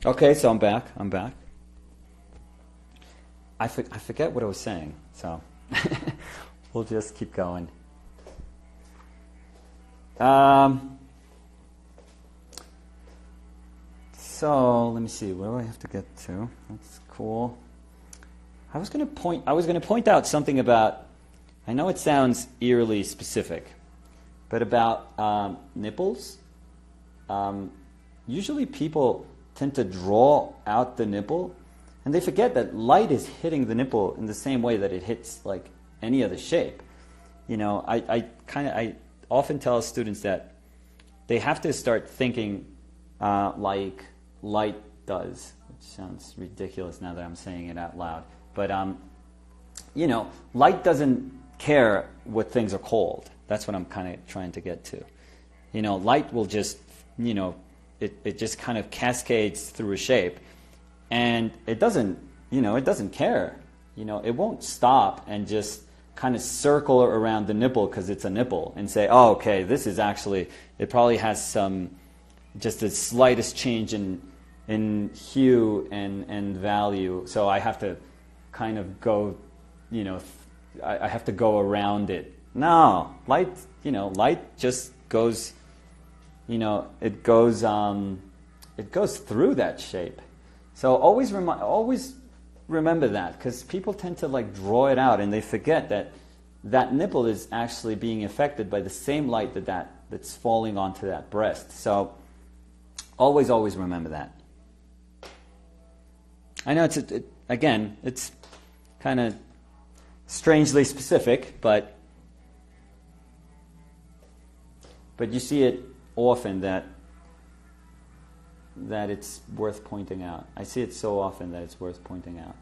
Okay, so I'm back. I'm back. I forget what I was saying, so we'll just keep going. So let me see. What do I have to get to? That's cool. I was going to point out something about. I know it sounds eerily specific, but about nipples. Usually, people tend to draw out the nipple, and they forget that light is hitting the nipple in the same way that it hits like any other shape. You know, I often tell students that they have to start thinking like light does, which sounds ridiculous now that I'm saying it out loud. But you know, light doesn't care what things are called. That's what I'm kind of trying to get to. You know, light will just, you know, it just kind of cascades through a shape, and it doesn't, you know, it doesn't care. You know, it won't stop and just kind of circle around the nipple because it's a nipple and say, oh, okay, this is actually, it probably has some, just the slightest change in hue and value, so I have to kind of go, you know, I have to go around it. No, light, you know, light just goes, you know, it goes through that shape. So always remember that, because people tend to like draw it out and they forget that that nipple is actually being affected by the same light that's falling onto that breast. So always remember that. I know again, it's kind of strangely specific, but you see it often that it's worth pointing out. I see it so often that it's worth pointing out.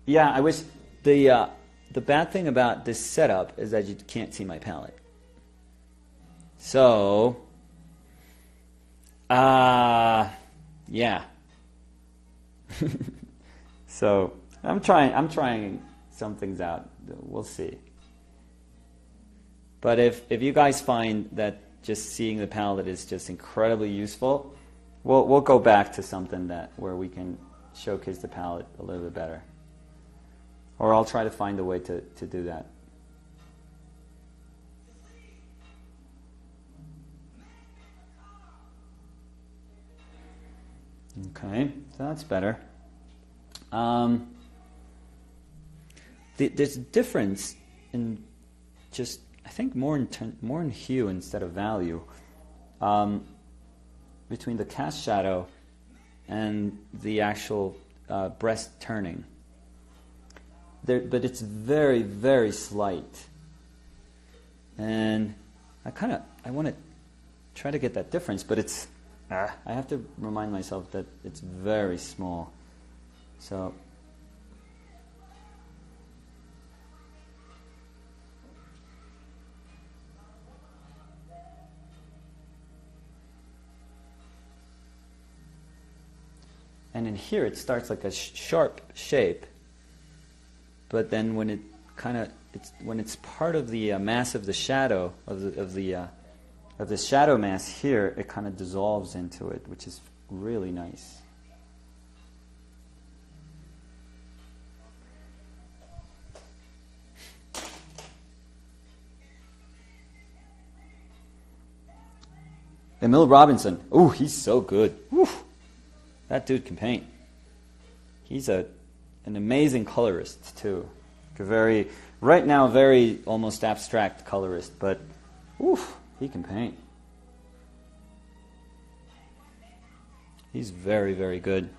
Yeah, I wish the bad thing about this setup is that you can't see my palette. So, yeah. So I'm trying some things out. We'll see. But if you guys find that just seeing the palette is just incredibly useful, we'll go back to something where we can showcase the palette a little bit better. Or I'll try to find a way to do that. Okay, so that's better. There's a difference in just, I think, more in hue instead of value, between the cast shadow and the actual breast turning. But it's very, very slight. And I want to try to get that difference, but it's, I have to remind myself that it's very small. So, and in here it starts like a sharp shape. But then when it's part of the mass of the shadow of the shadow mass here, it kind of dissolves into it, which is really nice. Emil Robinson, ooh, he's so good. Woo. That dude can paint. He's an amazing colorist too. Right now, very almost abstract colorist, but oof, he can paint. He's very, very good.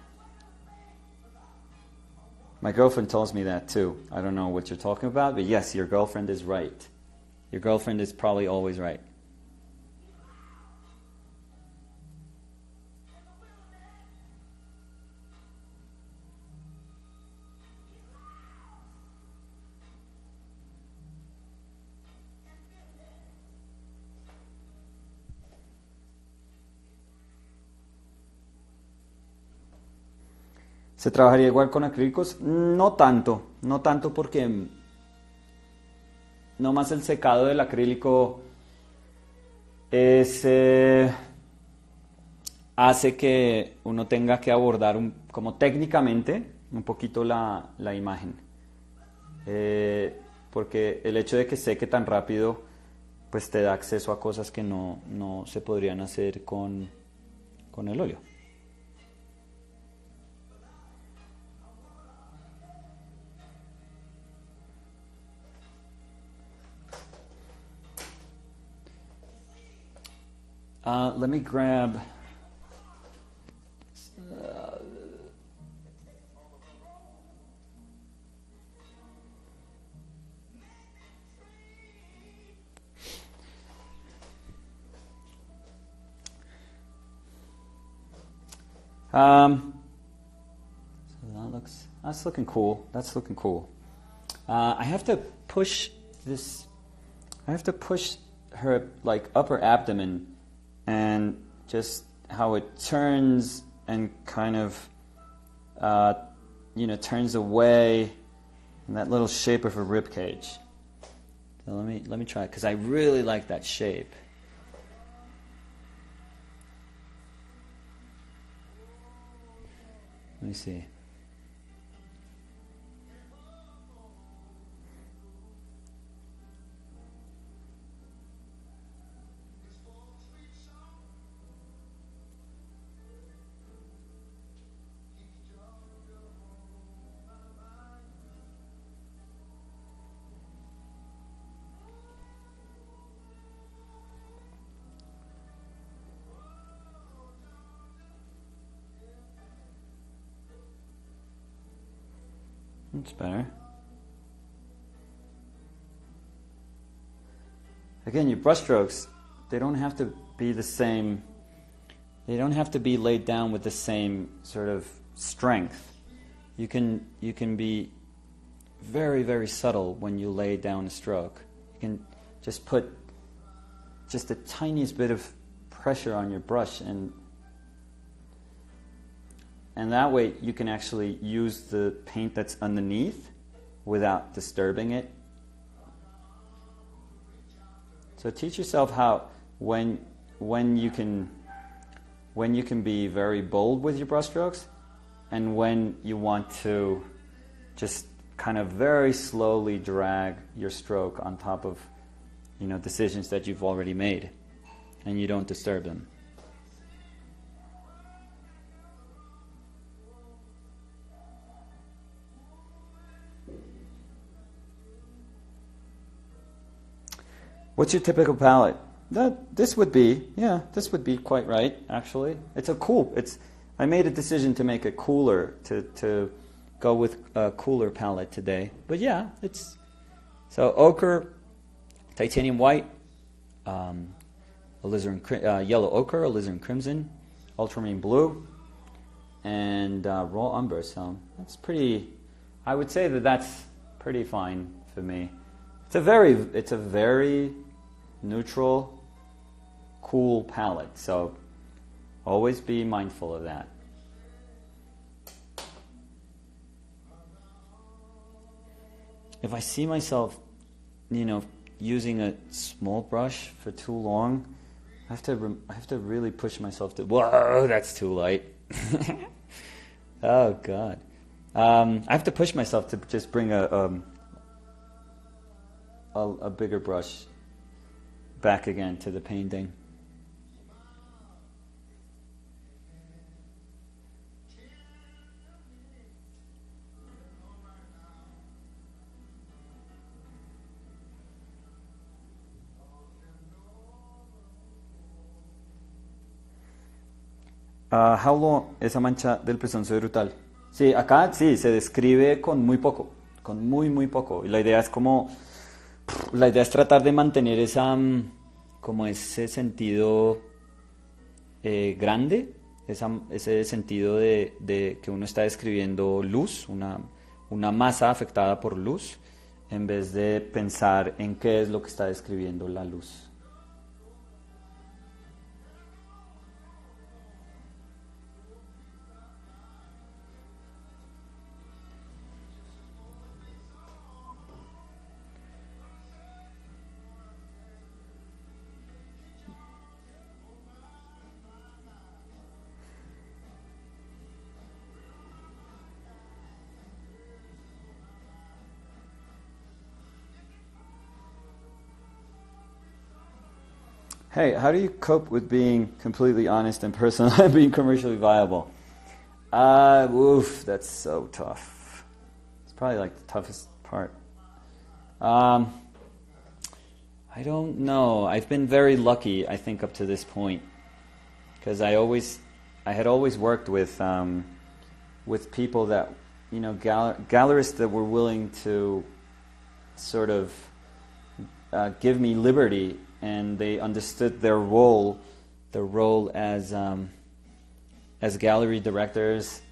My girlfriend tells me that too. I don't know what you're talking about, but yes, your girlfriend is right. Your girlfriend is probably always right. ¿Se trabajaría igual con acrílicos? No tanto, no tanto porque no más el secado del acrílico es, hace que uno tenga que abordar como técnicamente un poquito la imagen. Porque el hecho de que seque tan rápido pues te da acceso a cosas que no se podrían hacer con el óleo. Let me grab so that's looking cool. That's looking cool. I have to push her like upper abdomen, and just how it turns and kind of turns away in that little shape of her rib cage. So let me try it because I really like that shape. Let me see. That's better. Again, your brushstrokes, they don't have to be the same. They don't have to be laid down with the same sort of strength. You can be very, very subtle when you lay down a stroke. You can just put just the tiniest bit of pressure on your brush, and that way you can actually use the paint that's underneath without disturbing it. So teach yourself how when you can be very bold with your brushstrokes, and when you want to just kind of very slowly drag your stroke on top of decisions that you've already made, and you don't disturb them. What's your typical palette? This would be quite right, actually. I made a decision to make it cooler, to go with a cooler palette today. But yeah, so ochre, titanium white, yellow ochre, alizarin crimson, ultramarine blue, and raw umber. So I would say that's pretty fine for me. It's a very neutral, cool palette, so always be mindful of that. If I see myself, using a small brush for too long, I have to really push myself to. Whoa, that's too light. Oh God, I have to push myself to just bring a bigger brush back again to the painting. How long esa mancha del pezón es brutal? Sí, acá sí se describe con muy poco, con muy poco. Y la idea es tratar de mantener como ese sentido grande, ese sentido de que uno está describiendo luz, una masa afectada por luz, en vez de pensar en qué es lo que está describiendo la luz. Hey, how do you cope with being completely honest and personal and being commercially viable? That's so tough. It's probably like the toughest part. I don't know. I've been very lucky, I think, up to this point, because I had always worked with people that, gallerists that were willing to sort of give me liberty, and they understood their role as gallery directors,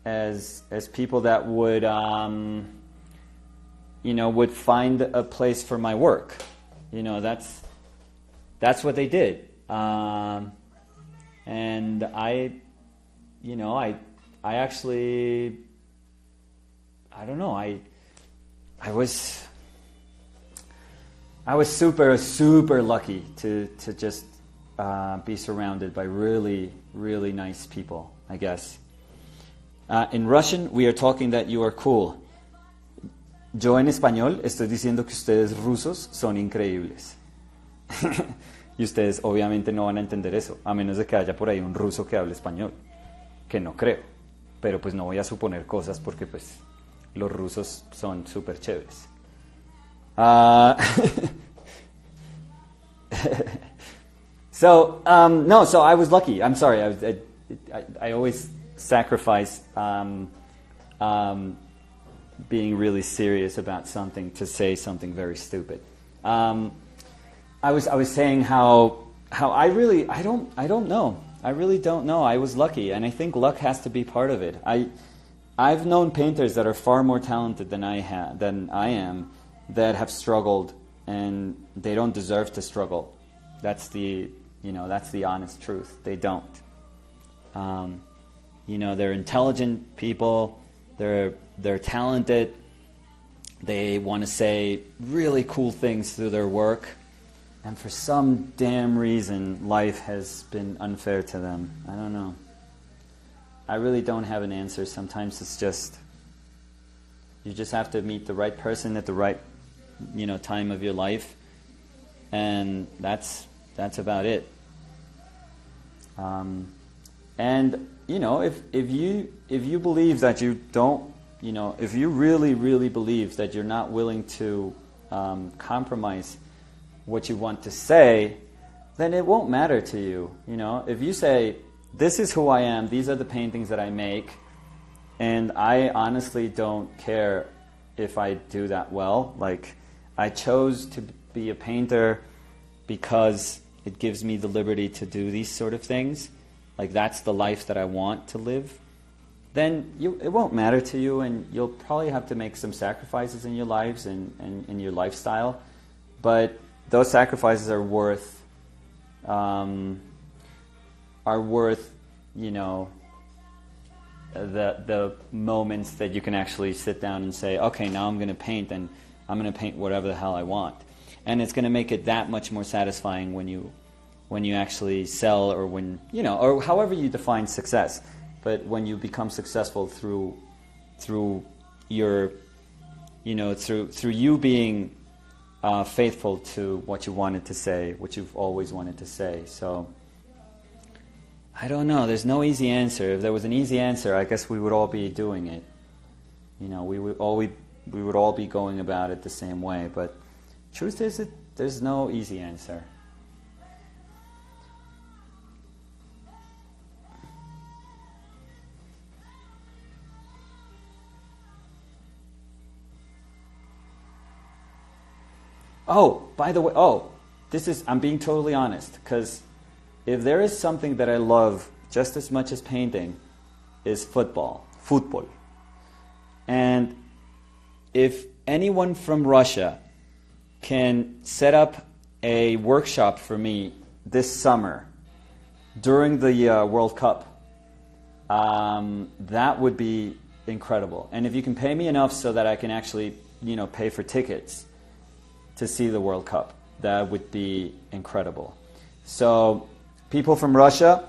as people that would would find a place for my work. That's what they did, and I actually, I don't know, I was super lucky to just be surrounded by really, really nice people, I guess. In Russian, we are talking that you are cool. Yo en español estoy diciendo que ustedes rusos son increíbles. Y ustedes obviamente no van a entender eso, a menos de que haya por ahí un ruso que hable español, que no creo. Pero pues no voy a suponer cosas porque pues los rusos son súper chéveres. So I was lucky. I'm sorry. I always sacrifice being really serious about something to say something very stupid. I was saying how I don't know. I really don't know. I was lucky, and I think luck has to be part of it. I've known painters that are far more talented than I am, that have struggled, and they don't deserve to struggle. That's the honest truth. They don't. They're intelligent people. They're talented. They want to say really cool things through their work, and for some damn reason, life has been unfair to them. I don't know. I really don't have an answer. Sometimes it's just, you just have to meet the right person at the right, time of your life, and that's about it. And if you believe that you don't, if you really believe that you're not willing to compromise what you want to say, then it won't matter to you. If you say, this is who I am, these are the paintings that I make, and I honestly don't care if I do that well. Like, I chose to be a painter because it gives me the liberty to do these sort of things. Like, that's the life that I want to live. Then it won't matter to you, and you'll probably have to make some sacrifices in your lives and in your lifestyle. But those sacrifices are worth the moments that you can actually sit down and say, okay, now I'm going to paint, and I'm going to paint whatever the hell I want. And it's going to make it that much more satisfying when you actually sell, or when, or however you define success. But when you become successful through your, through you being faithful to what you wanted to say, what you've always wanted to say. So, I don't know. There's no easy answer. If there was an easy answer, I guess we would all be doing it. We would all be going about it the same way. But truth is, there's no easy answer. Oh, by the way, I'm being totally honest, because if there is something that I love just as much as painting, is football. And if anyone from Russia can set up a workshop for me this summer during the World Cup, that would be incredible. And if you can pay me enough so that I can actually, pay for tickets to see the World Cup, that would be incredible. So, people from Russia,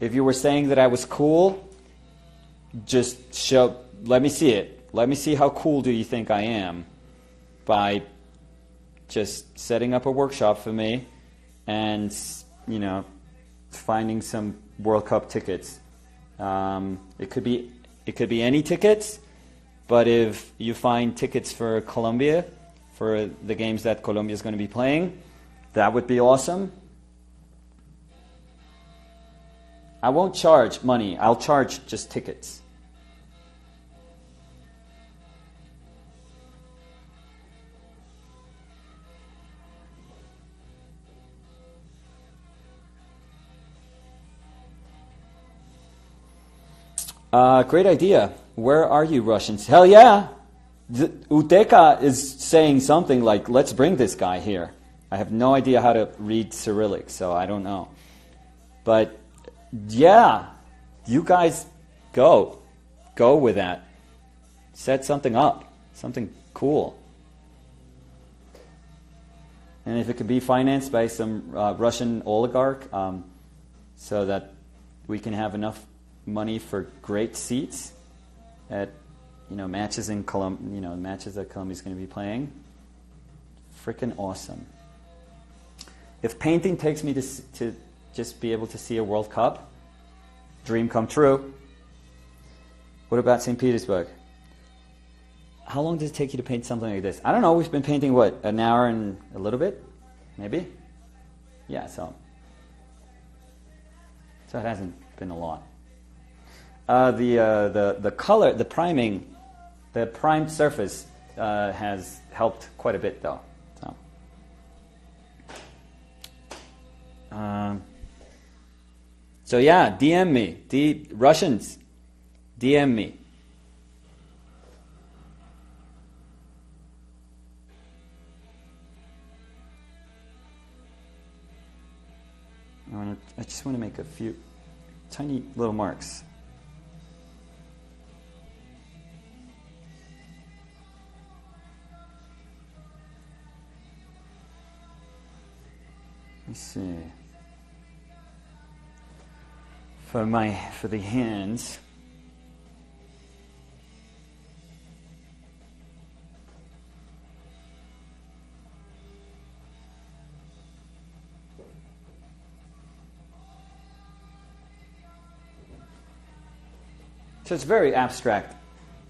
if you were saying that I was cool, just let me see it. Let me see how cool do you think I am by just setting up a workshop for me and, you know, finding some World Cup tickets. It could be any tickets, but if you find tickets for Colombia, for the games that Colombia is going to be playing, that would be awesome. I won't charge money. I'll charge just tickets. Great idea. Where are you, Russians? Hell yeah! Uteka is saying something like, let's bring this guy here. I have no idea how to read Cyrillic, so I don't know. But yeah, you guys go with that. Set something up, something cool. And if it could be financed by some Russian oligarch, so that we can have enough money for great seats at, you know, matches in matches that Colombia's going to be playing. Freaking awesome. If painting takes me to just be able to see a World Cup, dream come true. What about St. Petersburg? How long does it take you to paint something like this? I don't know. We've been painting, what, an hour and a little bit? Maybe? Yeah, so it hasn't been a lot. The color, the priming, the primed surface has helped quite a bit, though. So yeah, DM me. Russians, DM me. I just want to make a few tiny little marks. Let me see. For the hands. So it's very abstract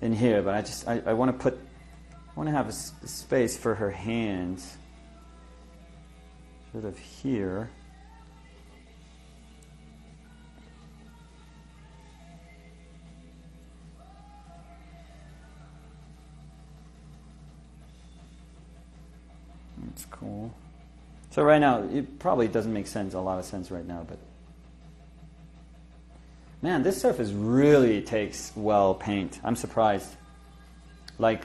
in here, but I want to have a space for her hands, sort of here. That's cool. So right now, it probably doesn't make a lot of sense right now, but man, this surface really takes well paint. I'm surprised. Like,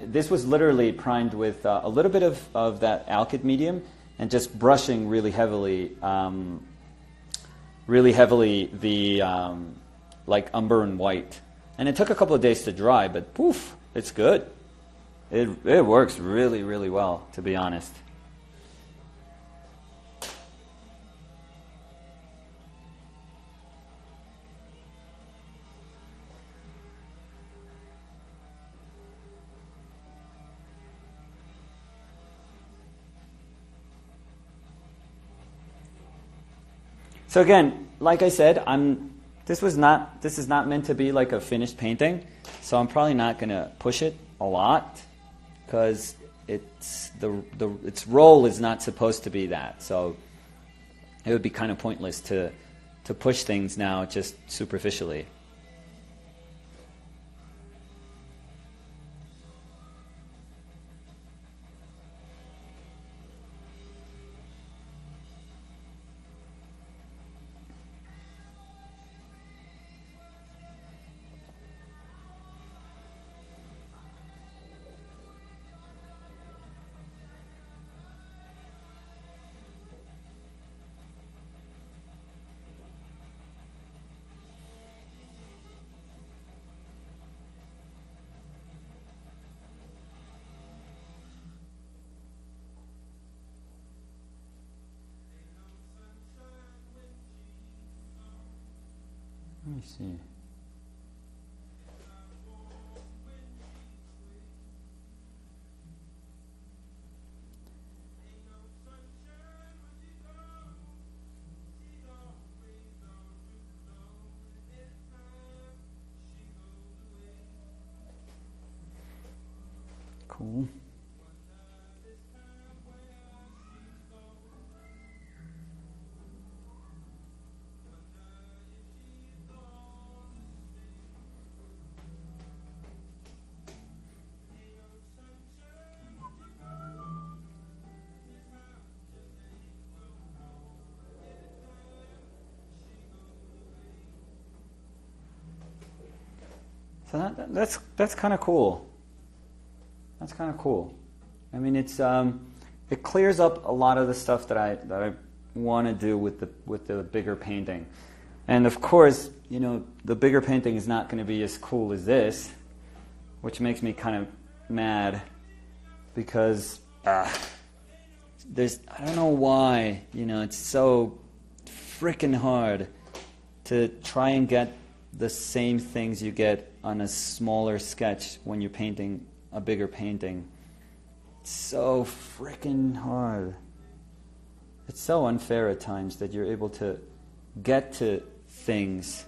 this was literally primed with a little bit of that alkyd medium and just brushing really heavily the like umber and white. And it took a couple of days to dry, but poof, it's good. It works really, really well, to be honest. So again, like I said, this is not meant to be like a finished painting, so I'm probably not going to push it a lot because its role is not supposed to be that. So it would be kind of pointless to push things now just superficially. Let me see. cool. So that's kind of cool. That's kind of cool. I mean, it clears up a lot of the stuff that I want to do with the bigger painting, and of course, the bigger painting is not going to be as cool as this, which makes me kind of mad because I don't know why it's so freaking hard to try and get the same things you get on a smaller sketch when you're painting a bigger painting. It's so freaking hard. It's so unfair at times that you're able to get to things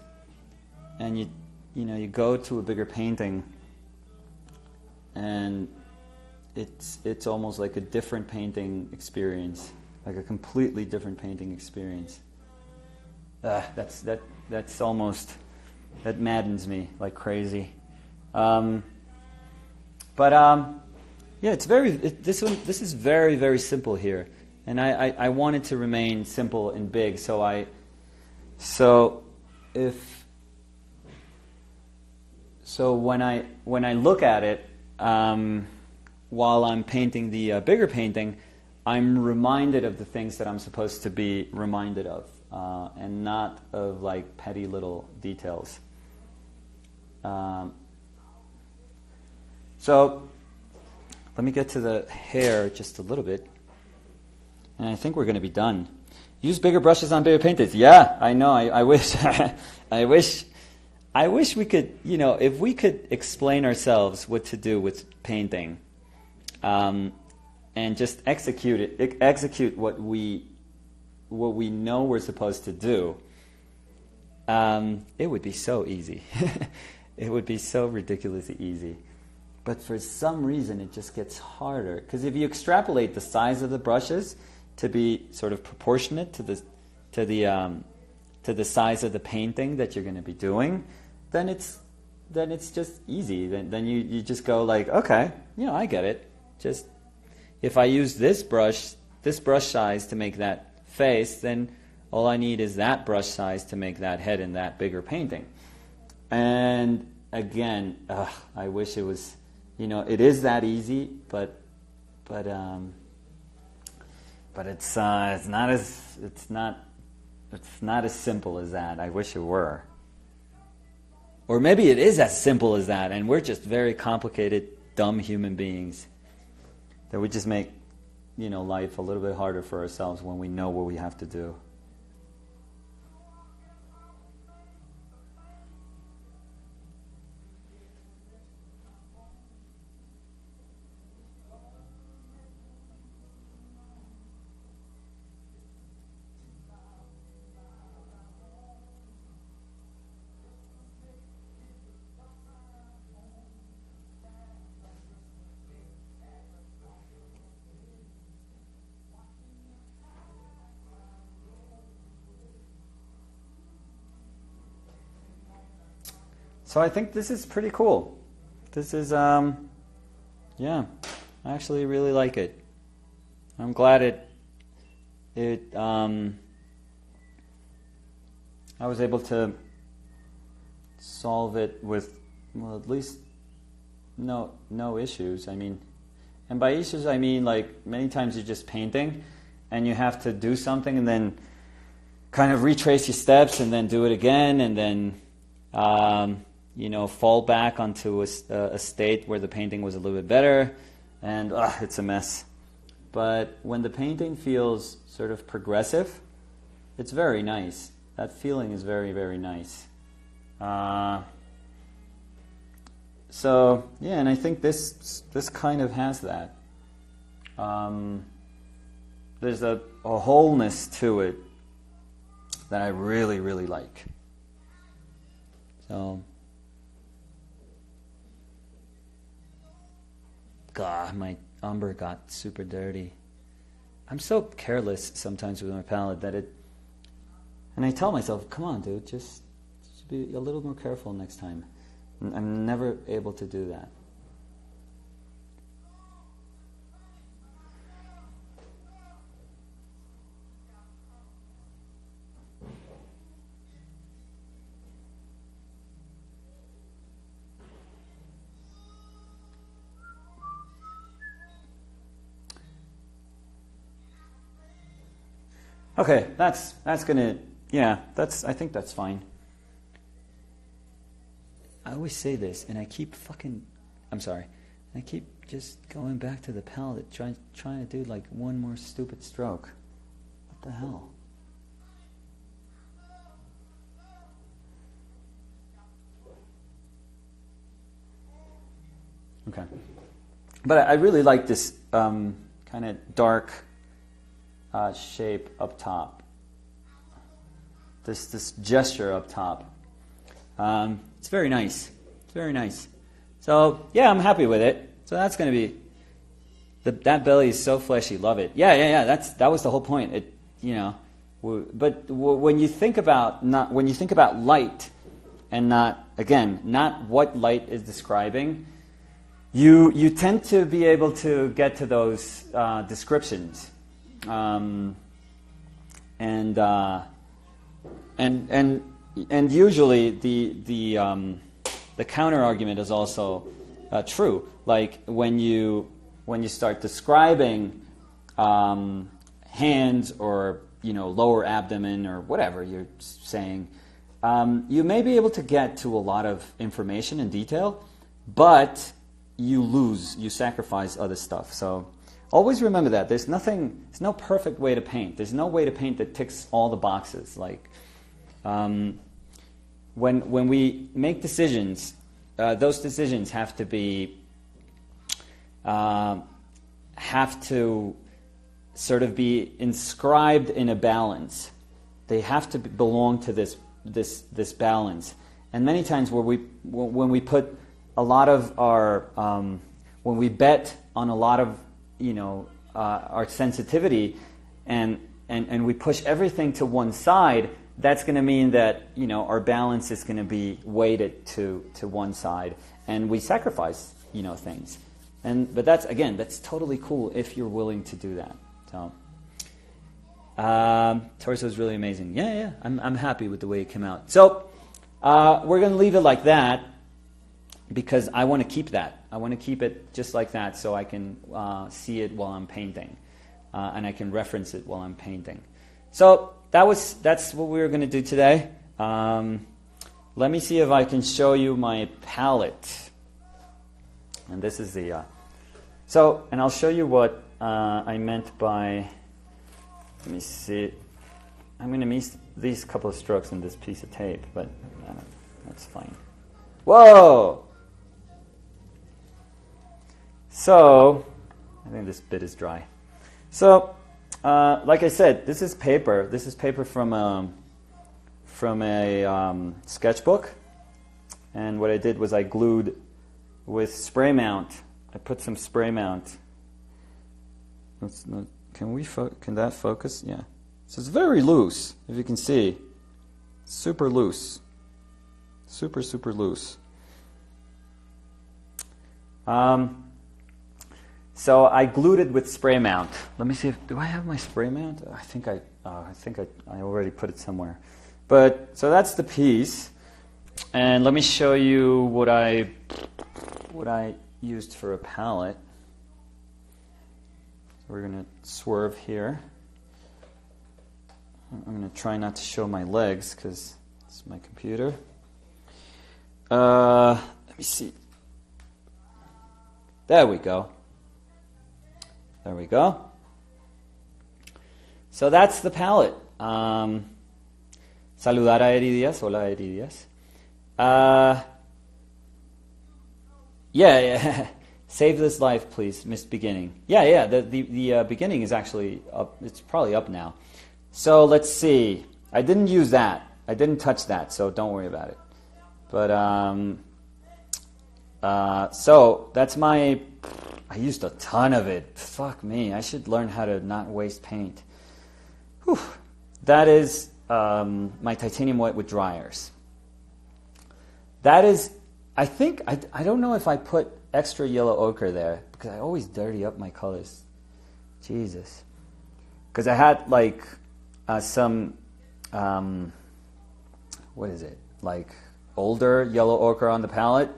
and you go to a bigger painting and it's almost like a different painting experience, like a completely different painting experience. That's almost, that maddens me like crazy. Yeah, this is very, very simple here, and I want it to remain simple and big. So when I look at it while I'm painting the bigger painting, I'm reminded of the things that I'm supposed to be reminded of, and not of like petty little details. So let me get to the hair just a little bit, and I think we're going to be done. Use bigger brushes on bigger paintings. Yeah, I know. I wish, I wish we could. If we could explain ourselves what to do with painting, and just execute what we know we're supposed to do. It would be so easy. It would be so ridiculously easy. But for some reason, it just gets harder. Because if you extrapolate the size of the brushes to be sort of proportionate to the size of the painting that you're going to be doing, then it's just easy. Then you just go like, okay, I get it. Just if I use this brush size to make that face, then all I need is that brush size to make that head in that bigger painting. And again, I wish it was. It is that easy, but it's not as simple as that. I wish it were. Or maybe it is as simple as that, and we're just very complicated, dumb human beings that we just make life a little bit harder for ourselves when we know what we have to do. So I think this is pretty cool. This is, I actually really like it. I'm glad I was able to solve it with, at least no issues. I mean, and by issues I mean like many times you're just painting and you have to do something and then kind of retrace your steps and then do it again and then fall back onto a state where the painting was a little bit better, and it's a mess. But when the painting feels sort of progressive, it's very nice. That feeling is very, very nice. And I think this kind of has that. There's a wholeness to it that I really, really like. So God, my umber got super dirty. I'm so careless sometimes with my palette that it... And I tell myself, come on, dude, just be a little more careful next time. I'm never able to do that. Okay, that's gonna, yeah, I think that's fine. I always say this, and I keep I keep just going back to the palette, trying to do like one more stupid stroke. What the hell? Okay. But I really like this kind of dark shape up top. This gesture up top. It's very nice. It's very nice. So yeah, I'm happy with it. So that's going to be that belly is so fleshy. Love it. Yeah. That was the whole point. It, you know, but when you think about light and not what light is describing, you tend to be able to get to those descriptions. And usually the counter argument is also true. Like when you start describing hands or lower abdomen or whatever you're saying, you may be able to get to a lot of information and detail, but you sacrifice other stuff. So always remember that there's no perfect way to paint. There's no way to paint that ticks all the boxes. Like when we make decisions, those decisions have to sort of be inscribed in a balance. They have to belong to this balance. And many times when we put a lot of our when we bet on a lot of our sensitivity and we push everything to one side, that's going to mean that our balance is going to be weighted to one side, and we sacrifice things. But that's totally cool if you're willing to do that. So torso is really amazing. Yeah. I'm happy with the way it came out. So we're going to leave it like that because I want to keep that. I want to keep it just like that so I can see it while I'm painting, and I can reference it while I'm painting. So that's what we were going to do today. Let me see if I can show you my palette. And this is the... and I'll show you what I meant by... Let me see. I'm going to miss these couple of strokes in this piece of tape, but that's fine. Whoa! So, I think this bit is dry. So, like I said, this is paper. This is paper from a sketchbook. And what I did was I glued with spray mount. I put some spray mount. Can that focus? Yeah. So it's very loose, if you can see. Super loose. Super, super loose. So I glued it with spray mount. Let me see do I have my spray mount? I think I already put it somewhere. But so that's the piece. And let me show you what I used for a palette. So we're going to swerve here. I'm going to try not to show my legs because it's my computer. Let me see. There we go. There we go. So that's the palette. Saludar a Heridias. Hola, Heridias. Yeah. Save this life, please. Missed beginning. Yeah. The beginning is actually up. It's probably up now. So let's see. I didn't use that. I didn't touch that, so don't worry about it. But So that's I used a ton of it. Fuck me, I should learn how to not waste paint. Whew. That is my titanium white with dryers. That is, I think, I don't know if I put extra yellow ochre there, because I always dirty up my colors. Jesus. Because I had like some, what is it, like older yellow ochre on the palette,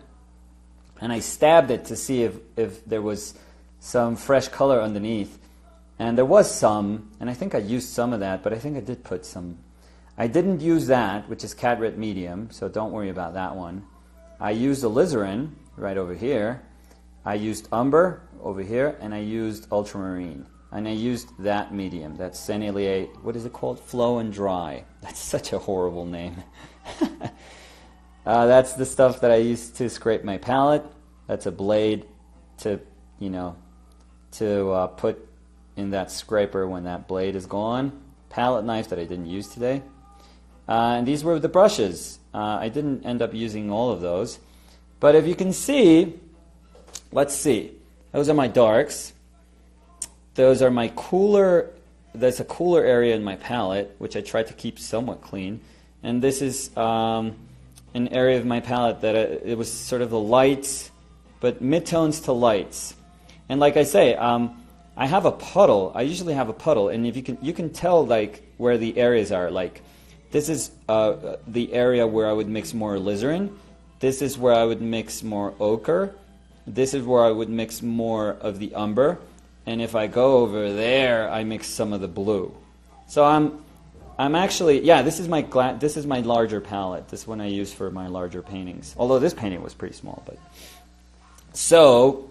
and I stabbed it to see if there was some fresh color underneath. And there was some, and I think I used some of that, but I think I did put some. I didn't use that, which is cat red medium, so don't worry about that one. I used alizarin right over here. I used umber over here, and I used ultramarine. And I used that medium. That's Sennelier, what is it called? Flow and Dry. That's such a horrible name. That's the stuff that I used to scrape my palette. That's a blade to, put in that scraper when that blade is gone. Palette knife that I didn't use today. And these were the brushes. I didn't end up using all of those. But if you can see, let's see. Those are my darks. Those are my cooler, there's a cooler area in my palette, which I tried to keep somewhat clean. And this is an area of my palette that it was sort of the lights, but midtones to lights. And like I say, I have a puddle. I usually have a puddle, and if you can tell like where the areas are. Like this is the area where I would mix more alizarin. This is where I would mix more ochre. This is where I would mix more of the umber. And if I go over there, I mix some of the blue. So I'm actually, yeah, this is my larger palette. This one I use for my larger paintings. Although this painting was pretty small, but so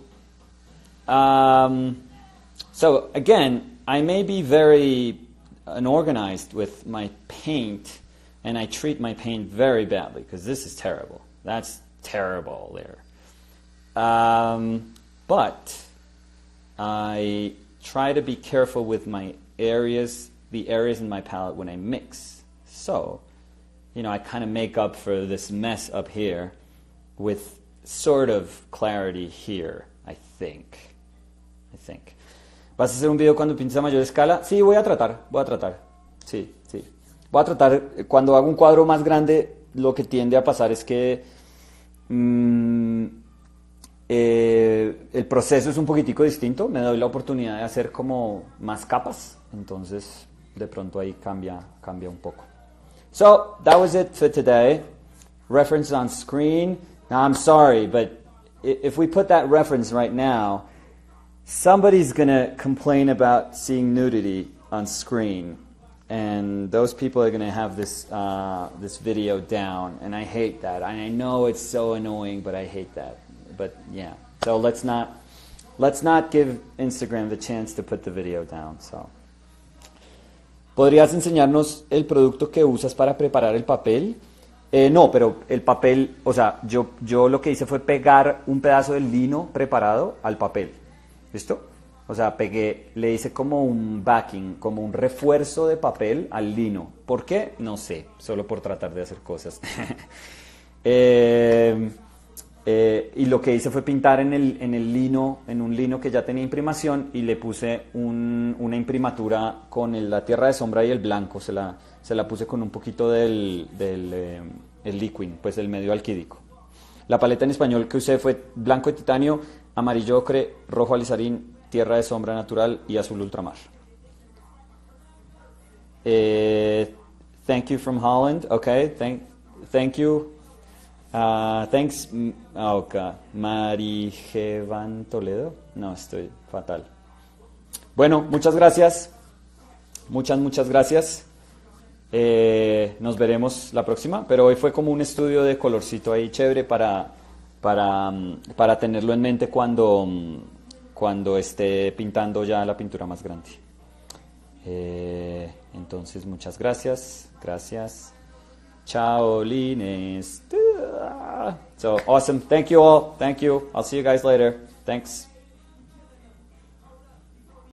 again, I may be very unorganized with my paint, and I treat my paint very badly because this is terrible. That's terrible there. But I try to be careful with my areas, the areas in my palette when I mix. So, I kind of make up for this mess up here with sort of clarity here, I think. ¿Vas a hacer un video cuando pintes a mayor escala? Sí, voy a tratar. Sí. Voy a tratar, cuando hago un cuadro más grande, lo que tiende a pasar es que el proceso es un poquitico distinto, me doy la oportunidad de hacer como más capas, entonces de pronto ahí cambia un poco. So, that was it for today. Reference on screen. Now, I'm sorry, but if we put that reference right now, somebody's going to complain about seeing nudity on screen, and those people are going to have this video down, and I hate that. And I know it's so annoying, but I hate that. But yeah, so let's not give Instagram the chance to put the video down. So, ¿podrías enseñarnos el producto que usas para preparar el papel? No, pero el papel, o sea, yo lo que hice fue pegar un pedazo de lino preparado al papel. ¿Listo? O sea, le hice como un backing, como un refuerzo de papel al lino. ¿Por qué? No sé, solo por tratar de hacer cosas. Y lo que hice fue pintar en el lino, en un lino que ya tenía imprimación, y le puse una imprimatura con la tierra de sombra y el blanco. Se la puse con un poquito del liquid, pues el medio alquídico. La paleta en español que usé fue blanco de titanio, amarillo ocre, rojo alizarín, tierra de sombra natural y azul ultramar. Thank you from Holland. Okay, thank you. Thanks. Okay. Marijevan Toledo. No, estoy fatal. Bueno, muchas gracias. Muchas gracias. Nos veremos la próxima. Pero hoy fue como un estudio de colorcito ahí chévere para tenerlo en mente cuando esté pintando ya la pintura más grande. Entonces, muchas gracias. Ciao, Lines. So awesome. Thank you all. Thank you. I'll see you guys later. Thanks.